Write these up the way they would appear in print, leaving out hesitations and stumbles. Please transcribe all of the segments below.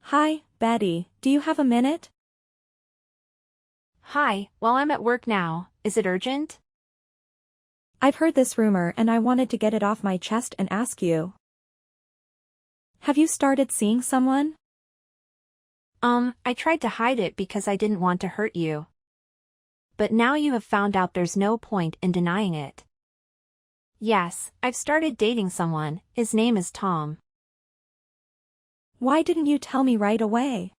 Hi, Betty, do you have a minute? Hi, well, I'm at work now. Is it urgent? I've heard this rumor and I wanted to get it off my chest and ask you. Have you started seeing someone? I tried to hide it because I didn't want to hurt you. But now you have found out there's no point in denying it. Yes, I've started dating someone. His name is Tom. Why didn't you tell me right away?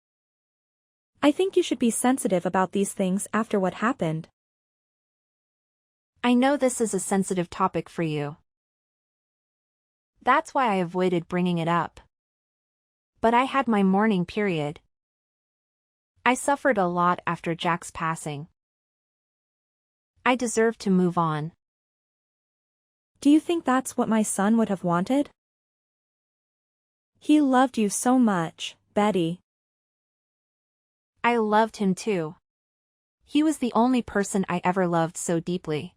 I think you should be sensitive about these things after what happened. I know this is a sensitive topic for you. That's why I avoided bringing it up. But I had my mourning period. I suffered a lot after Jack's passing. I deserve to move on. Do you think that's what my son would have wanted? He loved you so much, Betty. I loved him too. He was the only person I ever loved so deeply.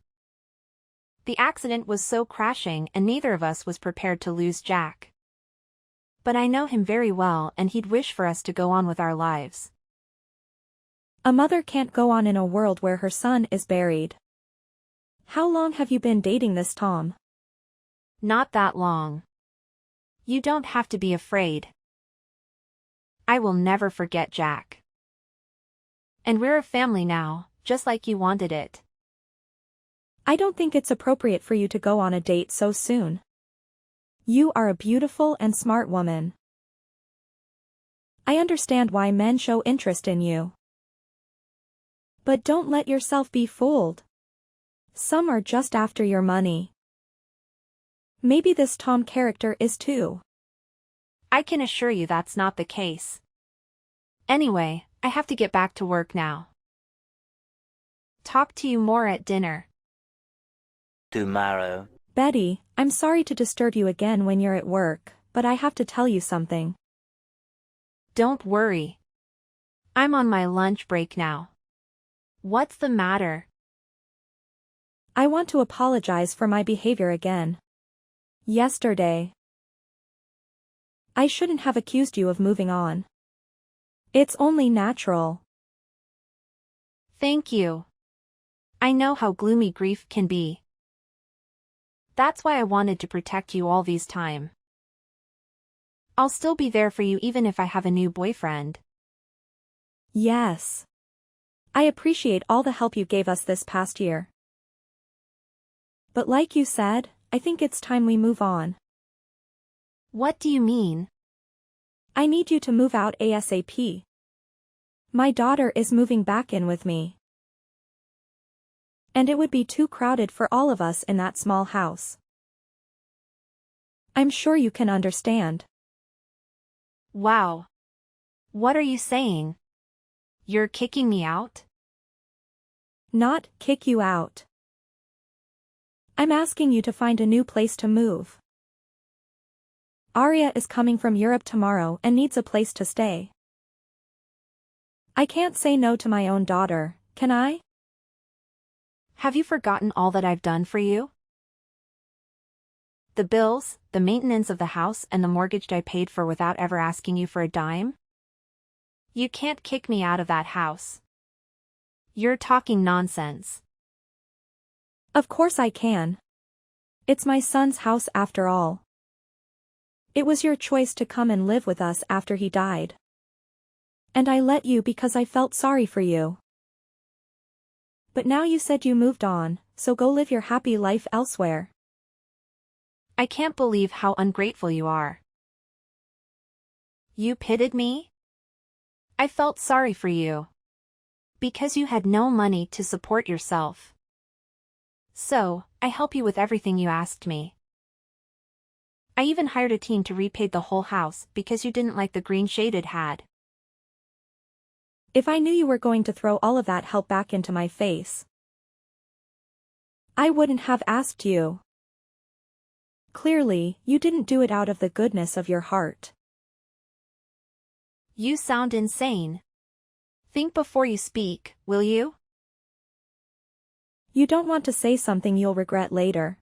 The accident was so crashing and neither of us was prepared to lose Jack. But I know him very well and he'd wish for us to go on with our lives. A mother can't go on in a world where her son is buried. How long have you been dating this Tom? Not that long. You don't have to be afraid. I will never forget Jack. And we're a family now, just like you wanted it. I don't think it's appropriate for you to go on a date so soon. You are a beautiful and smart woman. I understand why men show interest in you. But don't let yourself be fooled. Some are just after your money. Maybe this Tom character is too. I can assure you that's not the case. Anyway, I have to get back to work now. Talk to you more at dinner. Tomorrow. Betty, I'm sorry to disturb you again when you're at work, but I have to tell you something. Don't worry. I'm on my lunch break now. What's the matter? I want to apologize for my behavior again. Yesterday. I shouldn't have accused you of moving on. It's only natural. Thank you. I know how gloomy grief can be. That's why I wanted to protect you all these time. I'll still be there for you even if I have a new boyfriend. Yes. I appreciate all the help you gave us this past year. But like you said, I think it's time we move on. What do you mean? I need you to move out ASAP. My daughter is moving back in with me. And it would be too crowded for all of us in that small house. I'm sure you can understand. Wow. What are you saying? You're kicking me out? Not kick you out. I'm asking you to find a new place to move. Arya is coming from Europe tomorrow and needs a place to stay. I can't say no to my own daughter, can I? Have you forgotten all that I've done for you? The bills, the maintenance of the house and the mortgage I paid for without ever asking you for a dime? You can't kick me out of that house. You're talking nonsense. Of course I can. It's my son's house after all. It was your choice to come and live with us after he died. And I let you because I felt sorry for you. But now you said you moved on, so go live your happy life elsewhere. I can't believe how ungrateful you are. You pitied me? I felt sorry for you. Because you had no money to support yourself. So, I help you with everything you asked me. I even hired a team to repaint the whole house because you didn't like the green shade it had. If I knew you were going to throw all of that help back into my face, I wouldn't have asked you. Clearly, you didn't do it out of the goodness of your heart. You sound insane. Think before you speak, will you? You don't want to say something you'll regret later.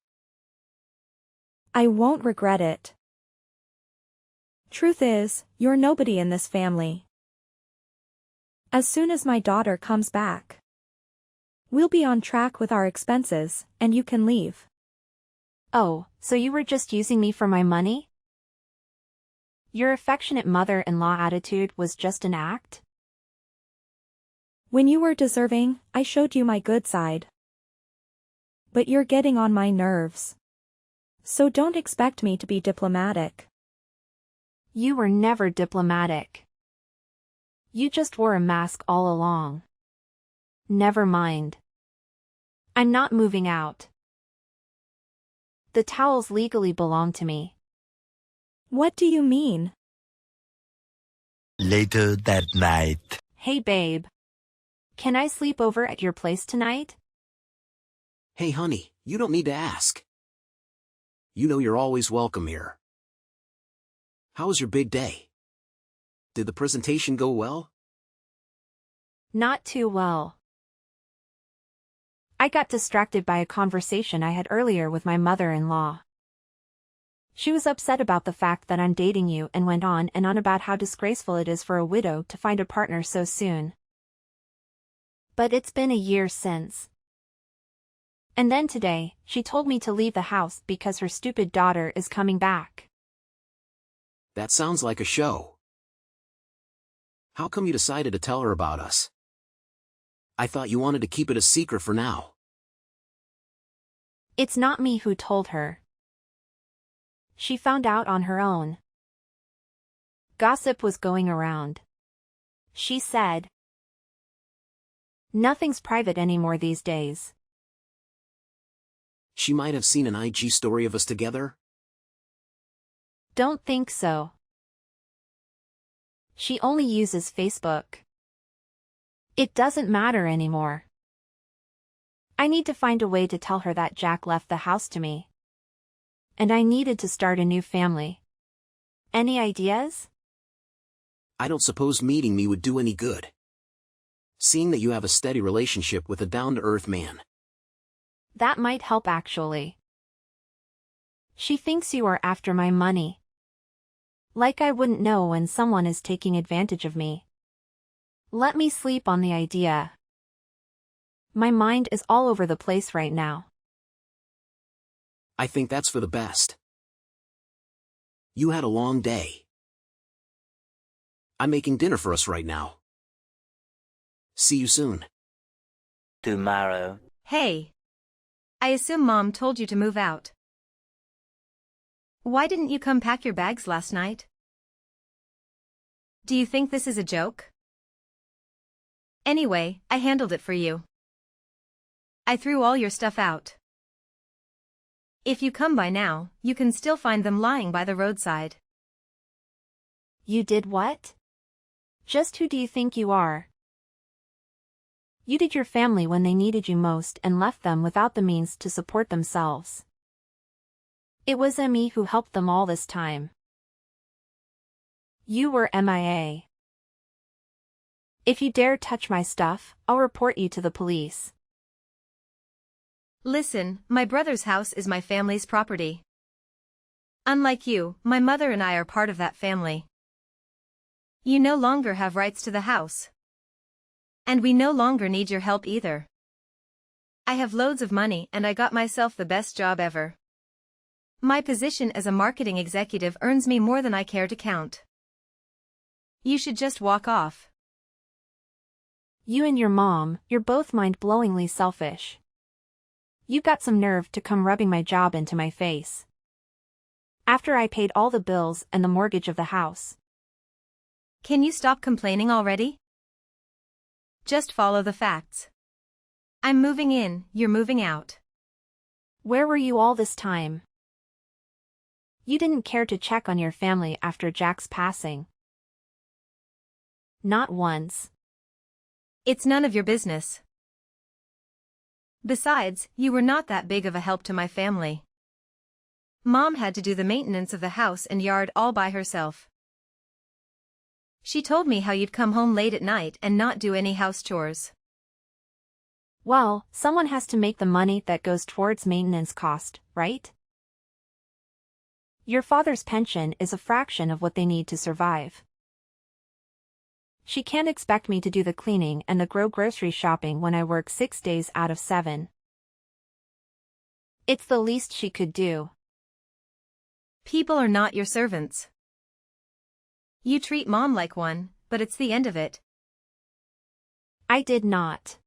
I won't regret it. Truth is, you're nobody in this family. As soon as my daughter comes back, we'll be on track with our expenses, and you can leave. Oh, so you were just using me for my money? Your affectionate mother-in-law attitude was just an act? When you were deserving, I showed you my good side. But you're getting on my nerves. So don't expect me to be diplomatic. You were never diplomatic. You just wore a mask all along. Never mind. I'm not moving out. The towels legally belong to me. What do you mean? Later that night. Hey babe. Can I sleep over at your place tonight? Hey honey, you don't need to ask. You know you're always welcome here. How was your big day? Did the presentation go well? Not too well. I got distracted by a conversation I had earlier with my mother-in-law. She was upset about the fact that I'm dating you and went on and on about how disgraceful it is for a widow to find a partner so soon. But it's been a year since. And then today, she told me to leave the house because her stupid daughter is coming back. That sounds like a show. How come you decided to tell her about us? I thought you wanted to keep it a secret for now. It's not me who told her. She found out on her own. Gossip was going around. She said, "Nothing's private anymore these days." She might have seen an IG story of us together. Don't think so. She only uses Facebook. It doesn't matter anymore. I need to find a way to tell her that Jack left the house to me. And I needed to start a new family. Any ideas? I don't suppose meeting me would do any good. Seeing that you have a steady relationship with a down-to-earth man. That might help actually. She thinks you are after my money. Like I wouldn't know when someone is taking advantage of me. Let me sleep on the idea. My mind is all over the place right now. I think that's for the best. You had a long day. I'm making dinner for us right now. See you soon. Tomorrow. Hey. I assume Mom told you to move out. Why didn't you come pack your bags last night? Do you think this is a joke? Anyway, I handled it for you. I threw all your stuff out. If you come by now, you can still find them lying by the roadside. You did what? Just who do you think you are? You did your family when they needed you most and left them without the means to support themselves. It was me who helped them all this time. You were MIA. If you dare touch my stuff, I'll report you to the police. Listen, my brother's house is my family's property. Unlike you, my mother and I are part of that family. You no longer have rights to the house. And we no longer need your help either. I have loads of money and I got myself the best job ever. My position as a marketing executive earns me more than I care to count. You should just walk off. You and your mom, you're both mind-blowingly selfish. You got some nerve to come rubbing my job into my face. After I paid all the bills and the mortgage of the house. Can you stop complaining already? Just follow the facts. I'm moving in, you're moving out. Where were you all this time? You didn't care to check on your family after Jack's passing. Not once. It's none of your business. Besides, you were not that big of a help to my family. Mom had to do the maintenance of the house and yard all by herself. She told me how you'd come home late at night and not do any house chores. Well, someone has to make the money that goes towards maintenance cost, right? Your father's pension is a fraction of what they need to survive. She can't expect me to do the cleaning and the grocery shopping when I work 6 days out of 7. It's the least she could do. People are not your servants. You treat Mom like one, but it's the end of it. I did not.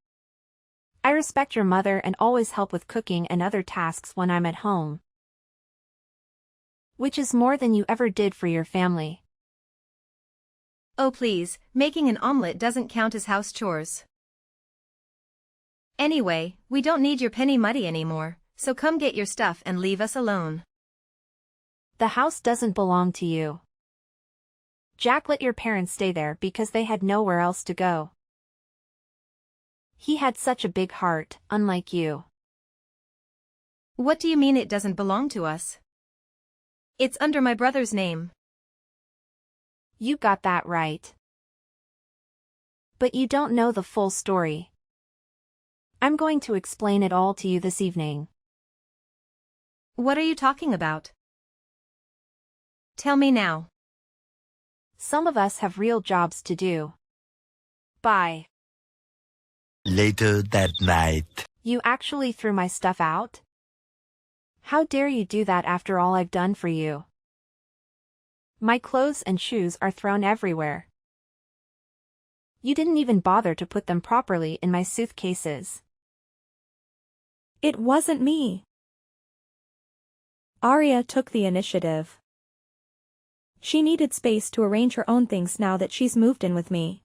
I respect your mother and always help with cooking and other tasks when I'm at home. Which is more than you ever did for your family. Oh please, making an omelet doesn't count as house chores. Anyway, we don't need your penny money anymore, so come get your stuff and leave us alone. The house doesn't belong to you. Jack let your parents stay there because they had nowhere else to go. He had such a big heart, unlike you. What do you mean it doesn't belong to us? It's under my brother's name. You got that right. But you don't know the full story. I'm going to explain it all to you this evening. What are you talking about? Tell me now. Some of us have real jobs to do. Bye. Later that night. You actually threw my stuff out? How dare you do that after all I've done for you? My clothes and shoes are thrown everywhere. You didn't even bother to put them properly in my suitcases. It wasn't me. Arya took the initiative. She needed space to arrange her own things now that she's moved in with me.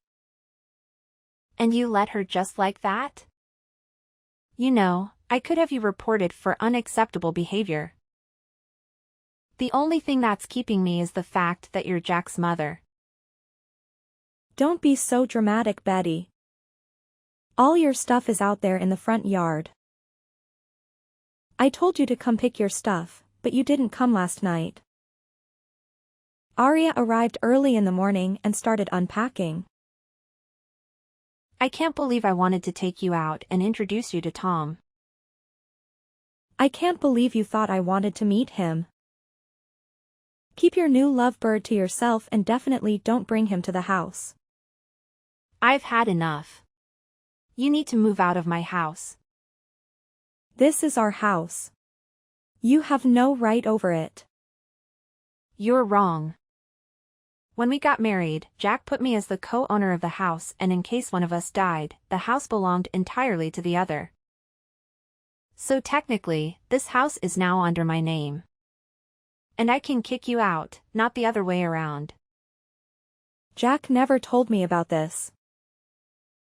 And you let her just like that? You know, I could have you reported for unacceptable behavior. The only thing that's keeping me is the fact that you're Jack's mother. Don't be so dramatic, Betty. All your stuff is out there in the front yard. I told you to come pick your stuff, but you didn't come last night. Arya arrived early in the morning and started unpacking. I can't believe I wanted to take you out and introduce you to Tom. I can't believe you thought I wanted to meet him. Keep your new lovebird to yourself and definitely don't bring him to the house. I've had enough. You need to move out of my house. This is our house. You have no right over it. You're wrong. When we got married, Jack put me as the co-owner of the house, and in case one of us died, the house belonged entirely to the other. So technically, this house is now under my name. And I can kick you out, not the other way around. Jack never told me about this.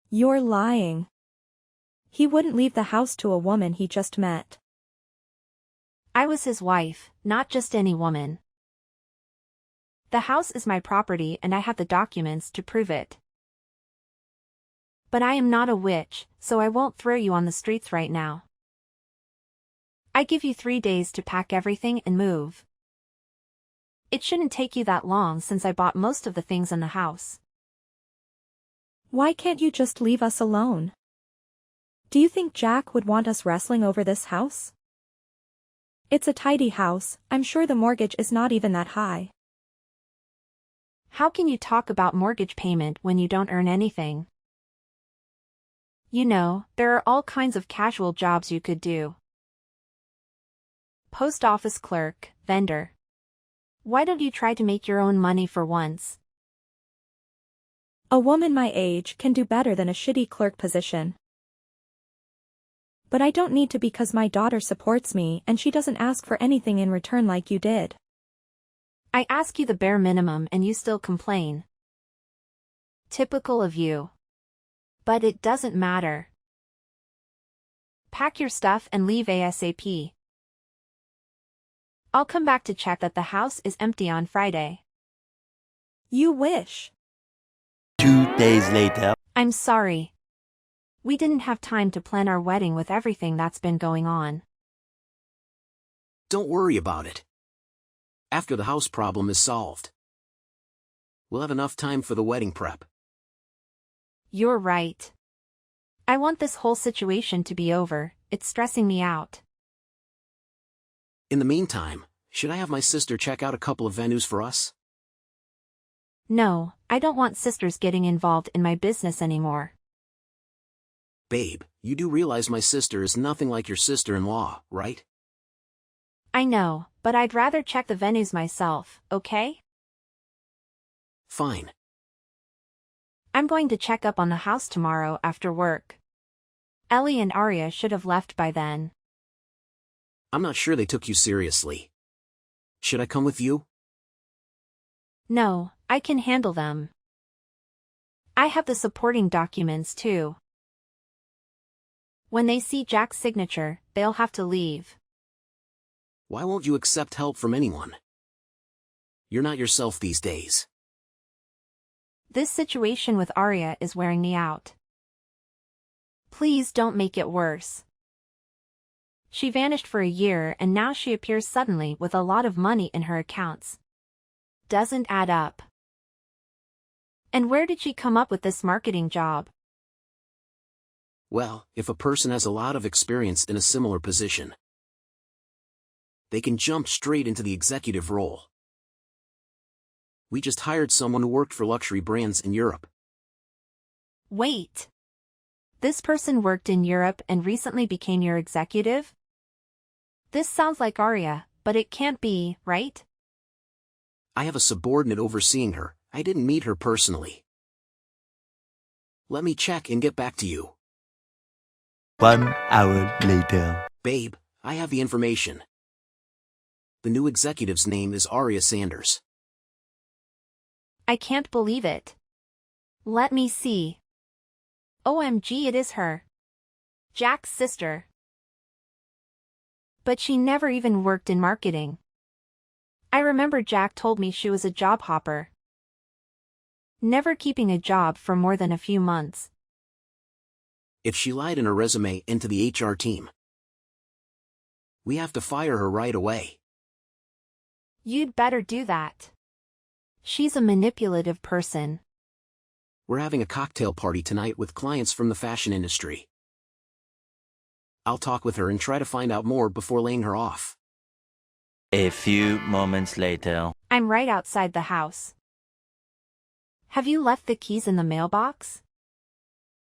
You're lying. He wouldn't leave the house to a woman he just met. I was his wife, not just any woman. The house is my property and I have the documents to prove it. But I am not a witch, so I won't throw you on the streets right now. I give you 3 days to pack everything and move. It shouldn't take you that long since I bought most of the things in the house. Why can't you just leave us alone? Do you think Jack would want us wrestling over this house? It's a tidy house, I'm sure the mortgage is not even that high. How can you talk about mortgage payment when you don't earn anything? You know, there are all kinds of casual jobs you could do. Post office clerk, vendor. Why don't you try to make your own money for once? A woman my age can do better than a shitty clerk position. But I don't need to because my daughter supports me and she doesn't ask for anything in return like you did. I ask you the bare minimum and you still complain. Typical of you. But it doesn't matter. Pack your stuff and leave ASAP. I'll come back to check that the house is empty on Friday. You wish. 2 days later. I'm sorry. We didn't have time to plan our wedding with everything that's been going on. Don't worry about it. After the house problem is solved, we'll have enough time for the wedding prep. You're right. I want this whole situation to be over, it's stressing me out. In the meantime, Should I have my sister check out a couple of venues for us? No, I don't want sisters getting involved in my business anymore. Babe, you do realize my sister is nothing like your sister-in-law, right? I know, but I'd rather check the venues myself, okay? Fine. I'm going to check up on the house tomorrow after work. Ellie and Arya should have left by then. I'm not sure they took you seriously. Should I come with you? No, I can handle them. I have the supporting documents too. When they see Jack's signature, they'll have to leave. Why won't you accept help from anyone? You're not yourself these days. This situation with Arya is wearing me out. Please don't make it worse. She vanished for a year and now she appears suddenly with a lot of money in her accounts. Doesn't add up. And where did she come up with this marketing job? Well, if a person has a lot of experience in a similar position, they can jump straight into the executive role. We just hired someone who worked for luxury brands in Europe. Wait. This person worked in Europe and recently became your executive? This sounds like Arya, but it can't be, right? I have a subordinate overseeing her. I didn't meet her personally. Let me check and get back to you. 1 hour later. Babe, I have the information. The new executive's name is Arya Sanders. I can't believe it. Let me see. OMG, it is her. Jack's sister. But she never even worked in marketing. I remember Jack told me she was a job hopper. Never keeping a job for more than a few months. If she lied in her resume into the HR team, we have to fire her right away. You'd better do that. She's a manipulative person. We're having a cocktail party tonight with clients from the fashion industry. I'll talk with her and try to find out more before laying her off. A few moments later. I'm right outside the house. Have you left the keys in the mailbox?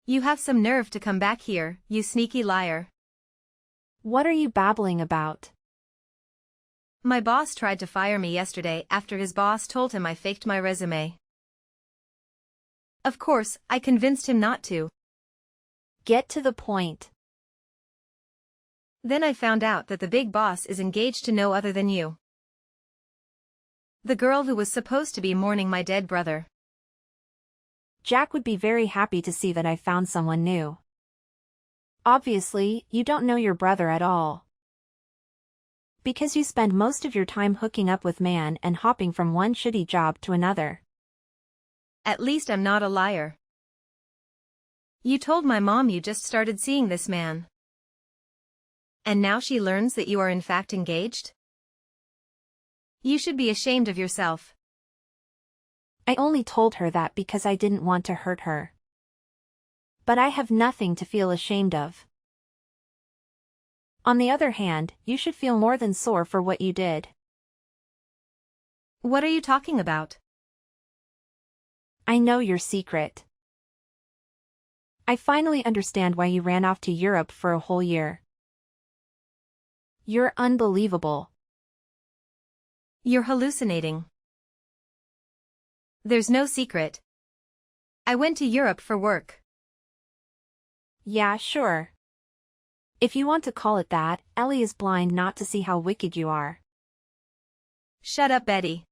You have some nerve to come back here, you sneaky liar. What are you babbling about? My boss tried to fire me yesterday after his boss told him I faked my resume. Of course, I convinced him not to. Get to the point. Then I found out that the big boss is engaged to no other than you. The girl who was supposed to be mourning my dead brother. Jack would be very happy to see that I found someone new. Obviously, you don't know your brother at all. Because you spend most of your time hooking up with man and hopping from one shitty job to another. At least I'm not a liar. You told my mom you just started seeing this man. And now she learns that you are in fact engaged? You should be ashamed of yourself. I only told her that because I didn't want to hurt her. But I have nothing to feel ashamed of. On the other hand, you should feel more than sore for what you did. What are you talking about? I know your secret. I finally understand why you ran off to Europe for a whole year. You're unbelievable. You're hallucinating. There's no secret. I went to Europe for work. Yeah, sure. If you want to call it that, Ellie is blind not to see how wicked you are. Shut up, Betty.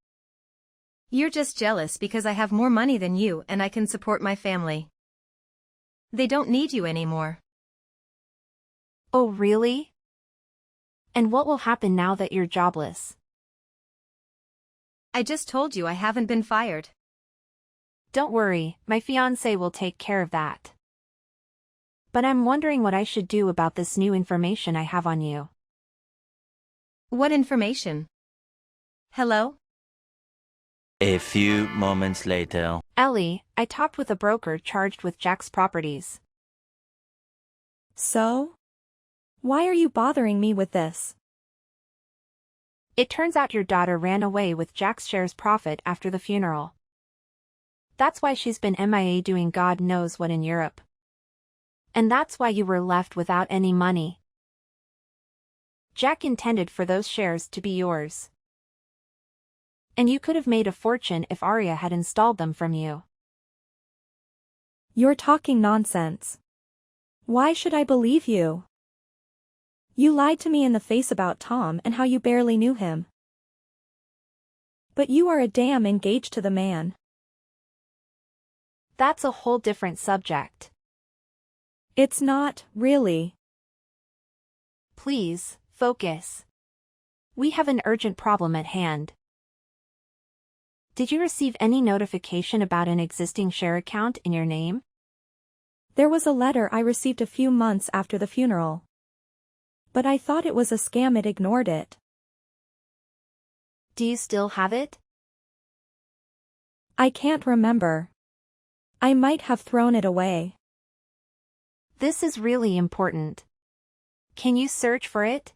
You're just jealous because I have more money than you and I can support my family. They don't need you anymore. Oh, really? And what will happen now that you're jobless? I just told you I haven't been fired. Don't worry, my fiancé will take care of that. But I'm wondering what I should do about this new information I have on you. What information? Hello? A few moments later. Ellie, I talked with a broker charged with Jack's properties. So? Why are you bothering me with this? It turns out your daughter ran away with Jack's shares profit after the funeral. That's why she's been MIA doing God knows what in Europe. And that's why you were left without any money. Jack intended for those shares to be yours. And you could have made a fortune if Arya had installed them from you. You're talking nonsense. Why should I believe you? You lied to me in the face about Tom and how you barely knew him. But you are a damn engaged to the man. That's a whole different subject. It's not, really. Please, focus. We have an urgent problem at hand. Did you receive any notification about an existing share account in your name? There was a letter I received a few months after the funeral. But I thought it was a scam. It ignored it. Do you still have it? I can't remember. I might have thrown it away. This is really important. Can you search for it?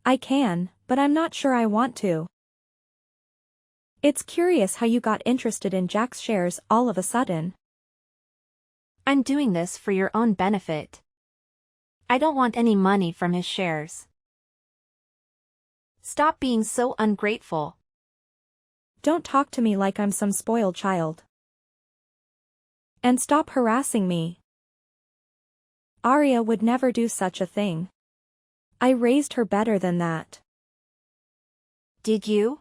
I can, but I'm not sure I want to. It's curious how you got interested in Jack's shares all of a sudden. I'm doing this for your own benefit. I don't want any money from his shares. Stop being so ungrateful. Don't talk to me like I'm some spoiled child. And stop harassing me. Arya would never do such a thing. I raised her better than that. Did you?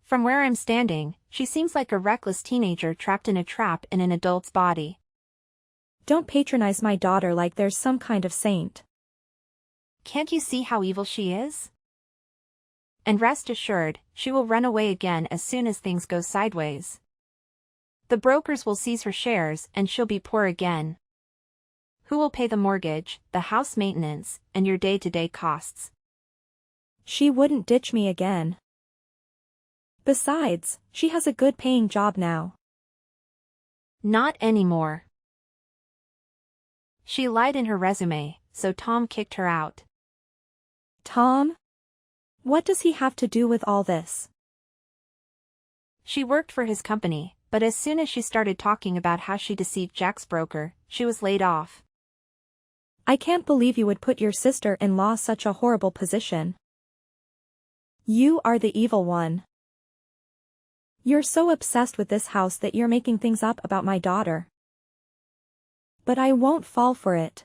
From where I'm standing, she seems like a reckless teenager trapped in a trap in an adult's body. Don't patronize my daughter like there's some kind of saint. Can't you see how evil she is? And rest assured, she will run away again as soon as things go sideways. The brokers will seize her shares and she'll be poor again. Who will pay the mortgage, the house maintenance, and your day-to-day costs? She wouldn't ditch me again. Besides, she has a good paying job now. Not anymore. She lied in her resume, so Tom kicked her out. Tom? What does he have to do with all this? She worked for his company, but as soon as she started talking about how she deceived Jack's broker, she was laid off. I can't believe you would put your sister-in-law such a horrible position. You are the evil one. You're so obsessed with this house that you're making things up about my daughter. But I won't fall for it.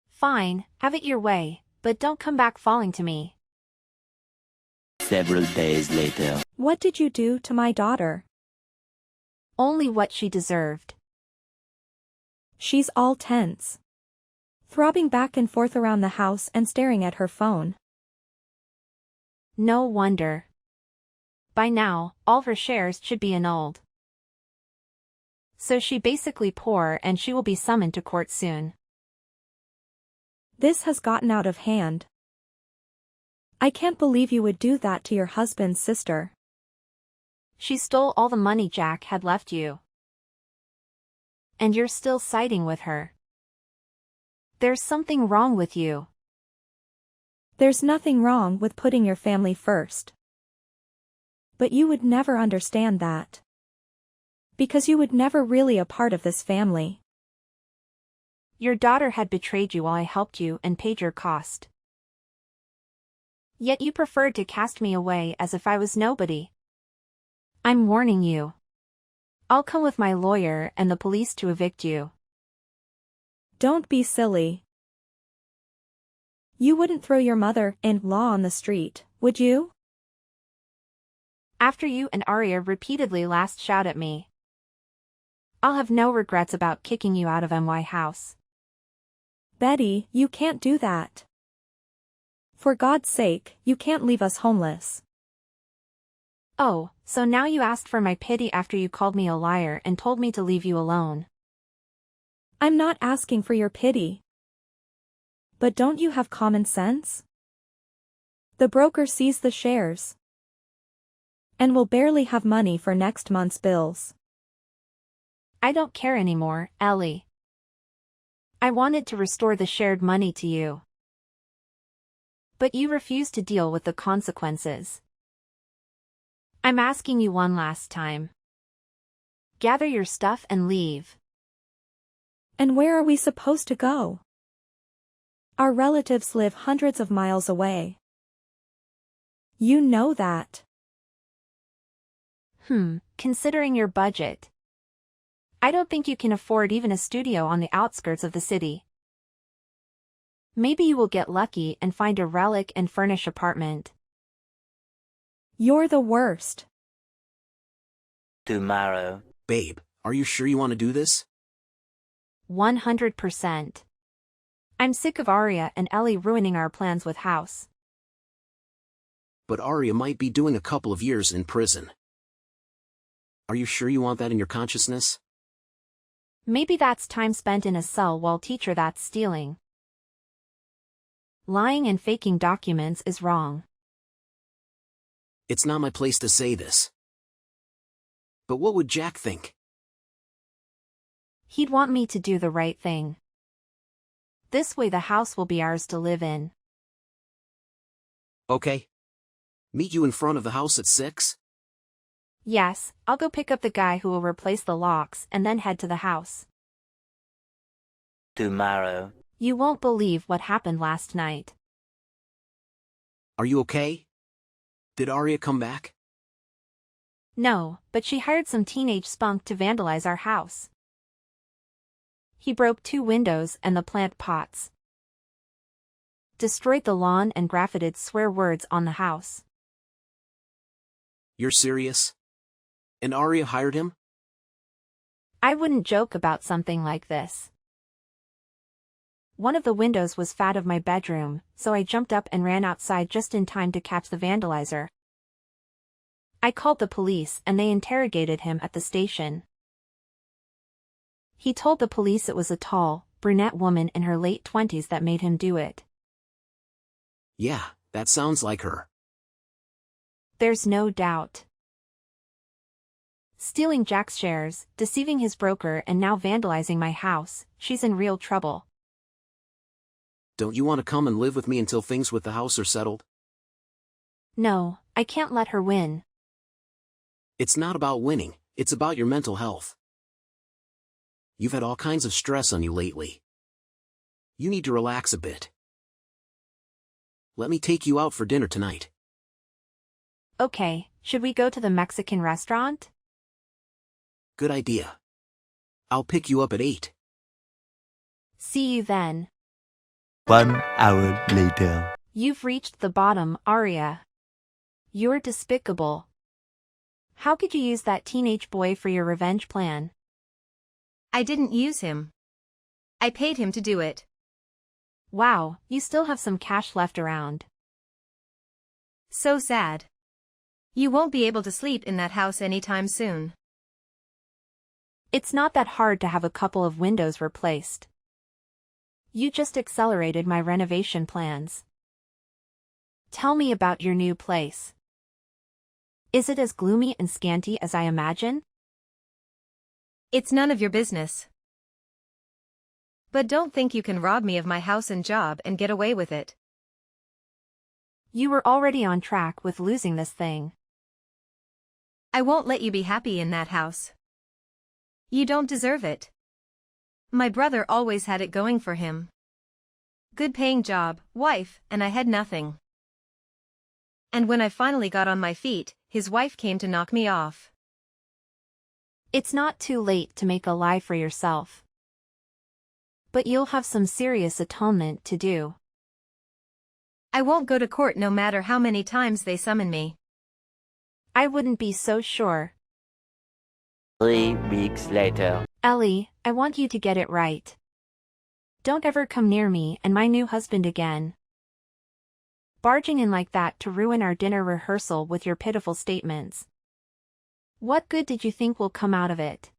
Fine, have it your way, but don't come back falling to me. Several days later. What did you do to my daughter? Only what she deserved. She's all tense. Throbbing back and forth around the house and staring at her phone. No wonder. By now, all her shares should be annulled. So she's basically poor and she will be summoned to court soon. This has gotten out of hand. I can't believe you would do that to your husband's sister. She stole all the money Jack had left you. And you're still siding with her. There's something wrong with you. There's nothing wrong with putting your family first. But you would never understand that. Because you would never really a part of this family. Your daughter had betrayed you while I helped you and paid your cost. Yet you preferred to cast me away as if I was nobody. I'm warning you. I'll come with my lawyer and the police to evict you. Don't be silly. You wouldn't throw your mother-in-law on the street, would you? After you and Arya repeatedly last shout at me. I'll have no regrets about kicking you out of my house. Betty, you can't do that. For God's sake, you can't leave us homeless. Oh, so now you asked for my pity after you called me a liar and told me to leave you alone. I'm not asking for your pity. But don't you have common sense? The broker sees the shares. And will barely have money for next month's bills. I don't care anymore, Ellie. I wanted to restore the shared money to you. But you refuse to deal with the consequences. I'm asking you one last time. Gather your stuff and leave. And where are we supposed to go? Our relatives live hundreds of miles away. You know that. Considering your budget. I don't think you can afford even a studio on the outskirts of the city. Maybe you will get lucky and find a relic and furnish apartment. You're the worst. Tomorrow. Babe, are you sure you want to do this? 100%. I'm sick of Arya and Ellie ruining our plans with House. But Arya might be doing a couple of years in prison. Are you sure you want that in your consciousness? Maybe that's time spent in a cell while teacher that's stealing. Lying and faking documents is wrong. It's not my place to say this. But what would Jack think? He'd want me to do the right thing. This way the house will be ours to live in. Okay. Meet you in front of the house at 6? Yes, I'll go pick up the guy who will replace the locks and then head to the house. Tomorrow. You won't believe what happened last night. Are you okay? Did Arya come back? No, but she hired some teenage spunk to vandalize our house. He broke 2 windows and the plant pots. Destroyed the lawn and graffited swear words on the house. You're serious? And Arya hired him? I wouldn't joke about something like this. One of the windows was fat of my bedroom, so I jumped up and ran outside just in time to catch the vandalizer. I called the police and they interrogated him at the station. He told the police it was a tall, brunette woman in her late 20s that made him do it. Yeah, that sounds like her. There's no doubt. Stealing Jack's shares, deceiving his broker and now vandalizing my house, she's in real trouble. Don't you want to come and live with me until things with the house are settled? No, I can't let her win. It's not about winning, it's about your mental health. You've had all kinds of stress on you lately. You need to relax a bit. Let me take you out for dinner tonight. Okay, should we go to the Mexican restaurant? Good idea. I'll pick you up at 8. See you then. 1 hour later. You've reached the bottom, Arya. You're despicable. How could you use that teenage boy for your revenge plan? I didn't use him. I paid him to do it. Wow, you still have some cash left around. So sad. You won't be able to sleep in that house anytime soon. It's not that hard to have a couple of windows replaced. You just accelerated my renovation plans. Tell me about your new place. Is it as gloomy and scanty as I imagine? It's none of your business. But don't think you can rob me of my house and job and get away with it. You were already on track with losing this thing. I won't let you be happy in that house. You don't deserve it. My brother always had it going for him. Good paying job, wife, and I had nothing. And when I finally got on my feet, his wife came to knock me off. It's not too late to make a lie for yourself. But you'll have some serious atonement to do. I won't go to court no matter how many times they summon me. I wouldn't be so sure. 3 weeks later. Ellie, I want you to get it right. Don't ever come near me and my new husband again. Barging in like that to ruin our dinner rehearsal with your pitiful statements. What good did you think will come out of it?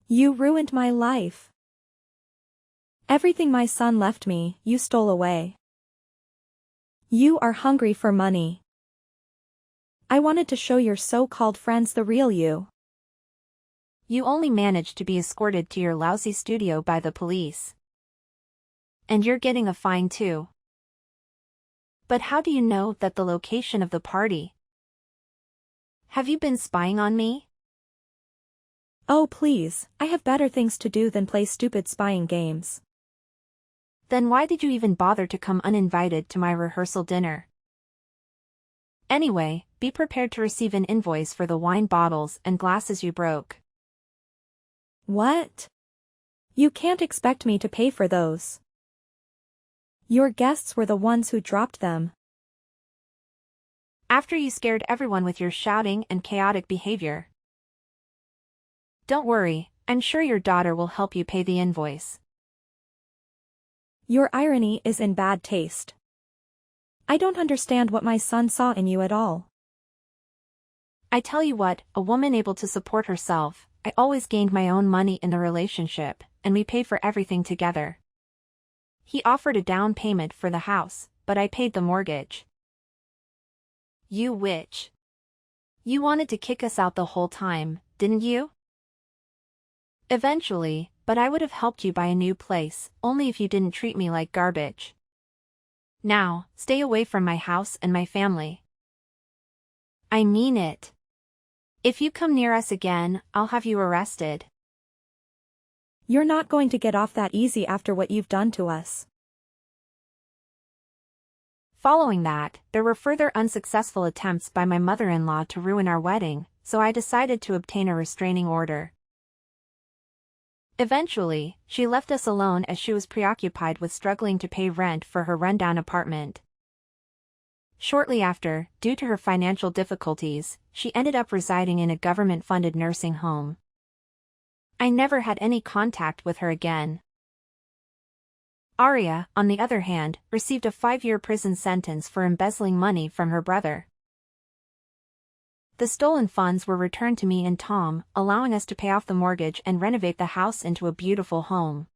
You ruined my life. Everything my son left me, you stole away. You are hungry for money. I wanted to show your so-called friends the real you. You only managed to be escorted to your lousy studio by the police. And you're getting a fine too. But how do you know that the location of the party? Have you been spying on me? Oh please, I have better things to do than play stupid spying games. Then why did you even bother to come uninvited to my rehearsal dinner? Anyway, be prepared to receive an invoice for the wine bottles and glasses you broke. What? You can't expect me to pay for those. Your guests were the ones who dropped them. After you scared everyone with your shouting and chaotic behavior. Don't worry, I'm sure your daughter will help you pay the invoice. Your irony is in bad taste. I don't understand what my son saw in you at all. I tell you what, a woman able to support herself, I always gained my own money in the relationship, and we paid for everything together. He offered a down payment for the house, but I paid the mortgage. You witch. You wanted to kick us out the whole time, didn't you? Eventually, but I would have helped you buy a new place, only if you didn't treat me like garbage. Now, stay away from my house and my family. I mean it. If you come near us again, I'll have you arrested. You're not going to get off that easy after what you've done to us. Following that, there were further unsuccessful attempts by my mother-in-law to ruin our wedding, so I decided to obtain a restraining order. Eventually, she left us alone as she was preoccupied with struggling to pay rent for her rundown apartment. Shortly after, due to her financial difficulties, she ended up residing in a government-funded nursing home. I never had any contact with her again. Arya, on the other hand, received a 5-year prison sentence for embezzling money from her brother. The stolen funds were returned to me and Tom, allowing us to pay off the mortgage and renovate the house into a beautiful home.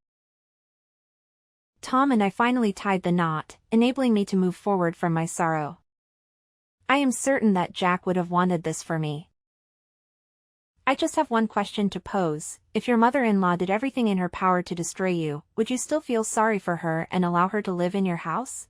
Tom and I finally tied the knot, enabling me to move forward from my sorrow. I am certain that Jack would have wanted this for me. I just have one question to pose. If your mother-in-law did everything in her power to destroy you, would you still feel sorry for her and allow her to live in your house?